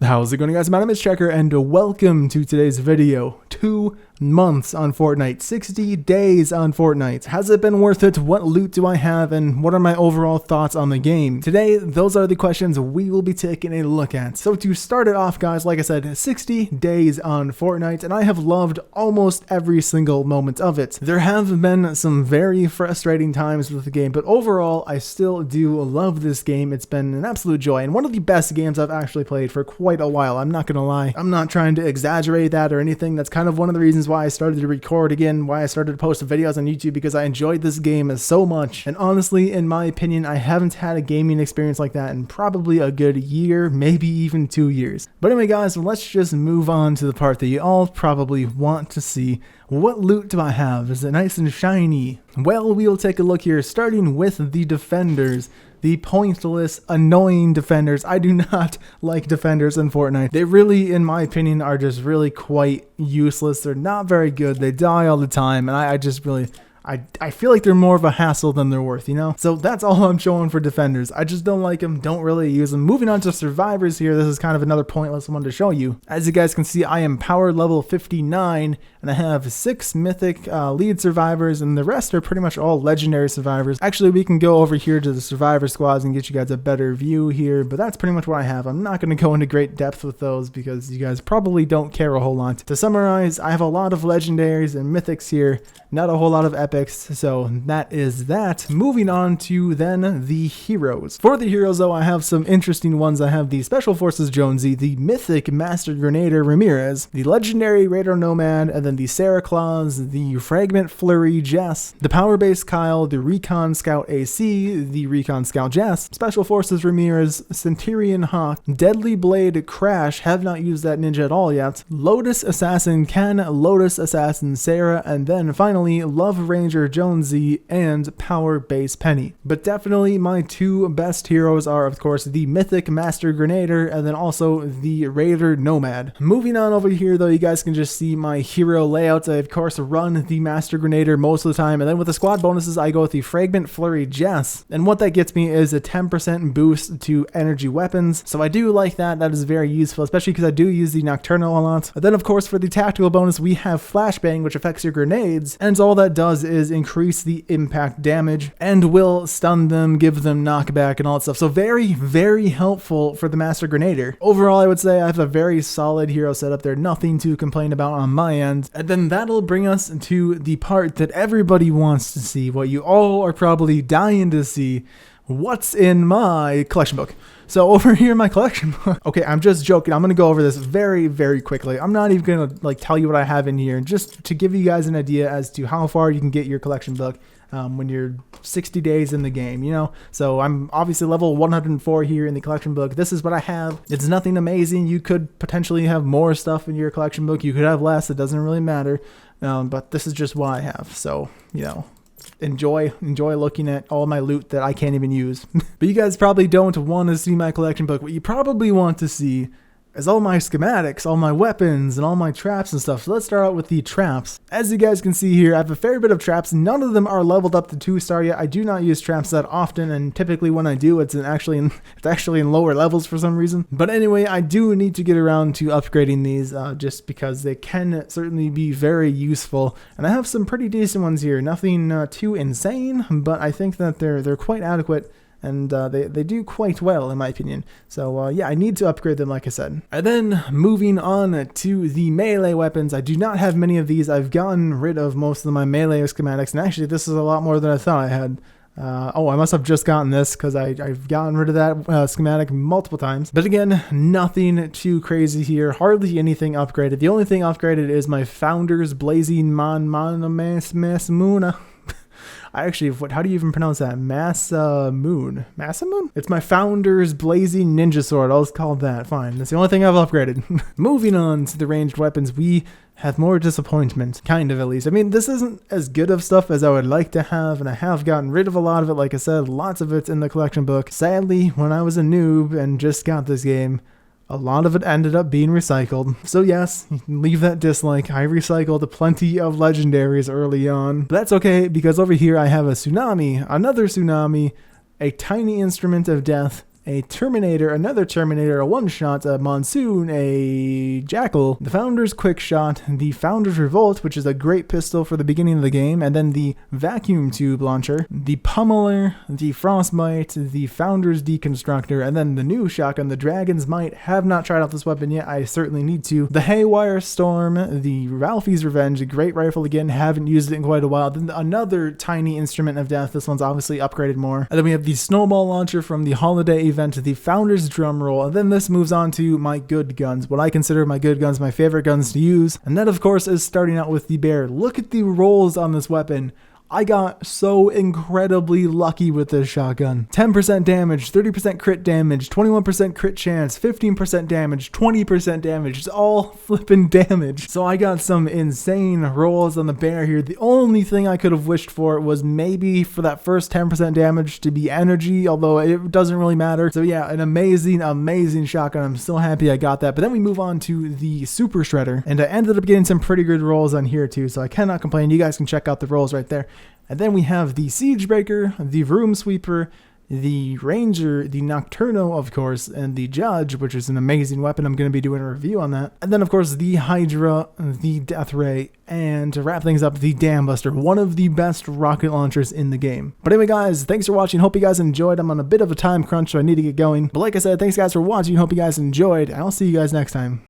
How's it going, guys? My name is Checker and welcome to today's video. 2 months on Fortnite, 60 days on Fortnite. Has it been worth it? What loot do I have and what are my overall thoughts on the game? Today, those are the questions we will be taking a look at. So to start it off, guys, like I said, 60 days on Fortnite and I have loved almost every single moment of it. There have been some very frustrating times with the game, but overall, I still do love this game. It's been an absolute joy and one of the best games I've actually played for quite a while. I'm not gonna lie. I'm not trying to exaggerate that or anything. That's kind of one of the reasons why I started to record again, why I started to post videos on YouTube, because I enjoyed this game so much. And honestly, in my opinion, I haven't had a gaming experience like that in probably a good year, maybe even 2 years. But anyway, guys, let's just move on to the part that you all probably want to see. What loot do I have? Is it nice and shiny? Well, we'll take a look here, starting with the defenders. The pointless, annoying defenders. I do not like defenders in Fortnite. They really, in my opinion, are just really quite useless. They're not very good. They die all the time, and I just really... I feel like they're more of a hassle than they're worth, you know? So that's all I'm showing for defenders. I just don't like them, don't really use them. Moving on to survivors here, this is kind of another pointless one to show you. As you guys can see, I am power level 59, and I have 6 mythic lead survivors, and the rest are pretty much all legendary survivors. Actually, we can go over here to the survivor squads and get you guys a better view here, but that's pretty much what I have. I'm not going to go into great depth with those because you guys probably don't care a whole lot. To summarize, I have a lot of legendaries and mythics here, not a whole lot of epics. So that is that. Moving on to then the heroes. For the heroes though, I have some interesting ones. I have the Special Forces Jonesy, the mythic Master Grenadier Ramirez, the legendary Raider Nomad, and then the Sarah Claus, the Fragment Flurry Jess, the Power Base Kyle, the Recon Scout AC, the Recon Scout Jess, Special Forces Ramirez, Centurion Hawk, Deadly Blade Crash, have not used that ninja at all yet, Lotus Assassin Ken, Lotus Assassin Sarah, and then finally Love Ranger Jonesy and Power Base Penny. But definitely my 2 best heroes are, of course, the mythic Master Grenadier and then also the Raider Nomad. Moving on over here though, you guys can just see my hero layouts. I of course run the Master Grenadier most of the time, and then with the squad bonuses I go with the Fragment Flurry Jess, and what that gets me is a 10% boost to energy weapons. So I do like that. That is very useful, especially because I do use the Nocturnal a lot. And then of course for the tactical bonus we have Flashbang, which affects your grenades, and all that does is increase the impact damage and will stun them, give them knockback and all that stuff. So very, very helpful for the Master Grenadier. Overall, I would say I have a very solid hero setup there. Nothing to complain about on my end. And then that'll bring us to the part that everybody wants to see, what you all are probably dying to see. What's in my collection book? So over here in my collection book, okay, I'm just joking. I'm going to go over this very, very quickly. I'm not even going to tell you what I have in here, just to give you guys an idea as to how far you can get your collection book when you're 60 days in the game, you know? So I'm obviously level 104 here in the collection book. This is what I have. It's nothing amazing. You could potentially have more stuff in your collection book. You could have less. It doesn't really matter. But this is just what I have. So, you know, enjoy looking at all my loot that I can't even use. But you guys probably don't want to see my collection book. What you probably want to see is all my schematics, all my weapons, and all my traps and stuff. So let's start out with the traps. As you guys can see here, I have a fair bit of traps. None of them are leveled up to 2-star yet. I do not use traps that often, and typically when I do, it's actually in lower levels for some reason. But anyway, I do need to get around to upgrading these just because they can certainly be very useful. And I have some pretty decent ones here. Nothing too insane, but I think that they're quite adequate. And they do quite well in my opinion. So yeah, I need to upgrade them like I said. And then moving on to the melee weapons, I do not have many of these. I've gotten rid of most of my melee schematics, and actually this is a lot more than I thought I had. Oh, I must have just gotten this because I've gotten rid of that schematic multiple times. But again, nothing too crazy here. Hardly anything upgraded. The only thing upgraded is my Founder's Blazing Masmuna. How do you even pronounce that? Masamoon? It's my Founder's Blazing Ninja Sword. I'll just call it that. Fine. That's the only thing I've upgraded. Moving on to the ranged weapons, we have more disappointment. Kind of, at least. I mean, this isn't as good of stuff as I would like to have, and I have gotten rid of a lot of it. Like I said, lots of it's in the collection book. Sadly, when I was a noob and just got this game, a lot of it ended up being recycled. So yes, you can leave that dislike. I recycled plenty of legendaries early on. But that's okay, because over here I have a Tsunami, another Tsunami, a Tiny Instrument of Death, a Terminator, another Terminator, a one-shot, a Monsoon, a Jackal, the Founder's Quick Shot, the Founder's Revolt, which is a great pistol for the beginning of the game, and then the Vacuum Tube Launcher, the Pummeler, the Frostbite, the Founder's Deconstructor, and then the new shotgun, the Dragon's Might. Have not tried out this weapon yet, I certainly need to. The Haywire Storm, the Ralphie's Revenge, a great rifle again, haven't used it in quite a while. Then another tiny Instrument of Death, this one's obviously upgraded more. And then we have the Snowball Launcher from the holiday event, the Founder's Drum Roll, and then this moves on to my good guns, what I consider my good guns, my favorite guns to use. And that of course is starting out with the Bear. Look at the rolls on this weapon. I got so incredibly lucky with this shotgun. 10% damage, 30% crit damage, 21% crit chance, 15% damage, 20% damage. It's all flipping damage. So I got some insane rolls on the Bear here. The only thing I could have wished for was maybe for that first 10% damage to be energy, although it doesn't really matter. So yeah, an amazing shotgun. I'm so happy I got that. But then we move on to the Super Shredder, and I ended up getting some pretty good rolls on here too, so I cannot complain. You guys can check out the rolls right there. And then we have the Siege Breaker, the Room Sweeper, the Ranger, the Nocturno, of course, and the Judge, which is an amazing weapon. I'm going to be doing a review on that. And then, of course, the Hydra, the Death Ray, and to wrap things up, the Dam Buster, one of the best rocket launchers in the game. But anyway, guys, thanks for watching. Hope you guys enjoyed. I'm on a bit of a time crunch, so I need to get going. But like I said, thanks, guys, for watching. Hope you guys enjoyed, and I'll see you guys next time.